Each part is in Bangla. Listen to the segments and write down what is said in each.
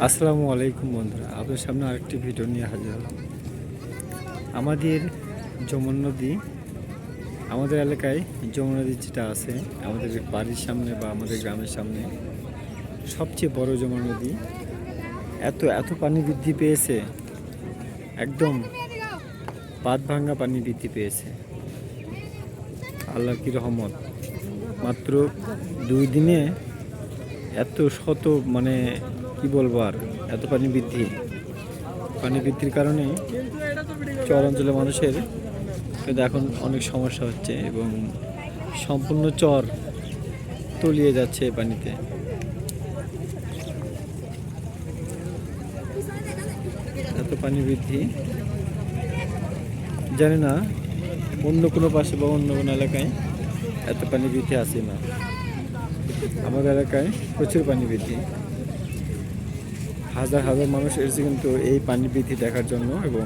আসসালামু আলাইকুম বন্ধুরা, আপনার সামনে আরেকটি ভিডিও নিয়ে হাজির হলাম। আমাদের যমুনা নদী, আমাদের এলাকায় যমুনা নদী যেটা আছে আমাদের বাড়ির সামনে বা আমাদের গ্রামের সামনে সবচেয়ে বড় যমুনা নদী। এত এত পানি বৃদ্ধি পেয়েছে, একদম বাঁধ ভাঙা পানি বৃদ্ধি পেয়েছে। আল্লাহর কি রহমত, মাত্র 2 দিনে এত শত কি বলবো আর, এত পানি বৃদ্ধির কারণে চর অঞ্চলের মানুষের কিন্তু এখন অনেক সমস্যা হচ্ছে এবং সম্পূর্ণ চর তলিয়ে যাচ্ছে পানিতে। এত পানি বৃদ্ধি, জানি না অন্য কোনো পাশে বা অন্য কোনো এলাকায় এত পানি বৃদ্ধি আসে না। আমাদের এলাকায় প্রচুর পানি বৃদ্ধি, হাজার হাজার মানুষ এসেছে কিন্তু এই পানি বৃদ্ধি দেখার জন্য এবং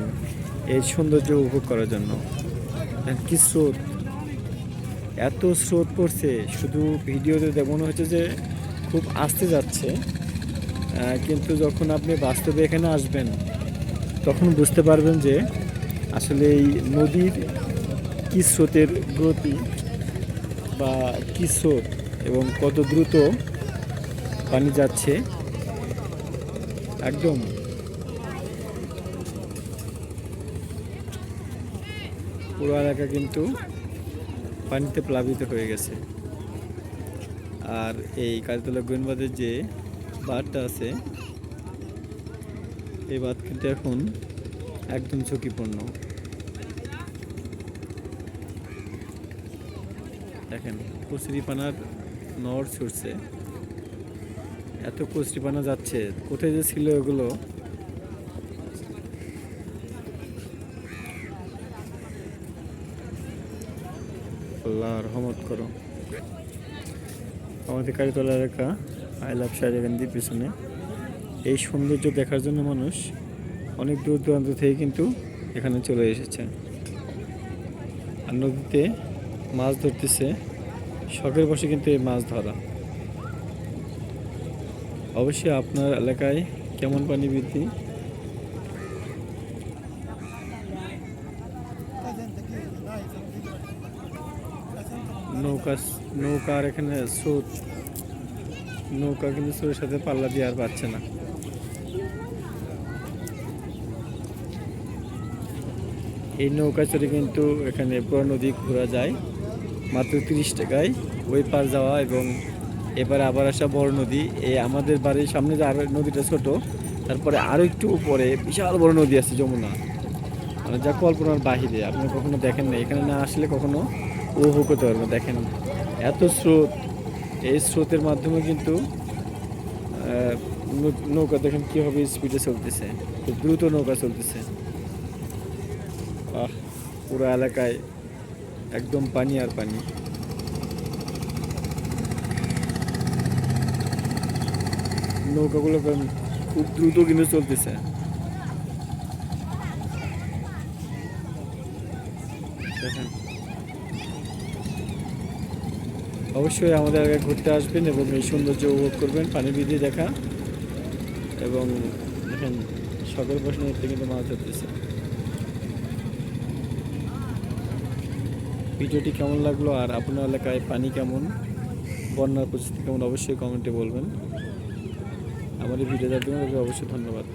এই সৌন্দর্য উপভোগ করার জন্য। কি স্রোত, এত স্রোত পড়ছে, শুধু ভিডিওতে মনে হচ্ছে যে খুব আস্তে যাচ্ছে, কিন্তু যখন আপনি বাস্তবে এখানে আসবেন তখন বুঝতে পারবেন যে আসলে এই নদীর কি স্রোতের গতি বা কি স্রোত এবং কত দ্রুত পানি যাচ্ছে। একদম পুরো এলাকা কিন্তু পানিতে প্লাবিত হয়ে গেছে। আর এই কালীতলা গোয়েনবাঁধের যে বাঁধটা আছে, এই বাঁধ কিন্তু এখন একদম ঝুঁকিপূর্ণ। দেখেন কচুরিপানার নড় ছুটছে, এত কচুরিপানা যাচ্ছে, কোথায় যে ছিল এগুলো। আল্লাহ রহমত করো। আমাদের কালীতলা এলাকা আই লাভ শাহজাহানদের পিছনে এই সৌন্দর্য দেখার জন্য মানুষ অনেক দূর দূরান্ত থেকে কিন্তু এখানে চলে এসেছে। আর নদীতে মাছ ধরতেছে, শখের বসে কিন্তু এই মাছ ধরা। অবশ্যই আপনার এলাকায় কেমন পানি বৃদ্ধি, নৌকার এখানে স্রোত, নৌকা কিন্তু স্রোতের সাথে পাল্লা দিয়ে আর পাচ্ছে না। এই নৌকা চড়ে কিন্তু এখানে পুরো নদী ঘোরা যায় মাত্র 30 টাকায়, ওই পার যাওয়া এবং এবারে আবার আসা বড় নদী। এই আমাদের বাড়ির সামনে যে আরো নদীটা ছোট, তারপরে আরো একটু উপরে বিশাল বড় নদী আছে যমুনা, যা কল্পনার বাহিরে। আপনি কখনো দেখেন না, এখানে না আসলে কখনো উপভোগ করতে পারবেন। দেখেন এত স্রোত, এই স্রোতের মাধ্যমে কিন্তু নৌকা দেখেন কীভাবে স্পিডে চলতেছে, খুব দ্রুত নৌকা চলতেছে। পুরো এলাকায় একদম পানি আর পানি। নৌকাগুলো খুব দ্রুত কিন্তু চলতেছে। দেখেন অবশ্যই আমাদের এলাকায় ঘুরতে আসবেন এবং এই সৌন্দর্য উপভোগ করবেন, পানি বৃদ্ধি দেখা। এবং দেখেন সকল প্রশ্ন কিন্তু মাছ ধরতেছে। ভিডিওটি কেমন লাগলো আর আপনার এলাকায় পানি কেমন, বন্যার পরিস্থিতি কেমন, অবশ্যই কমেন্টে বলবেন। আমাদের ভিডিও দেখার জন্য অবশ্যই ধন্যবাদ।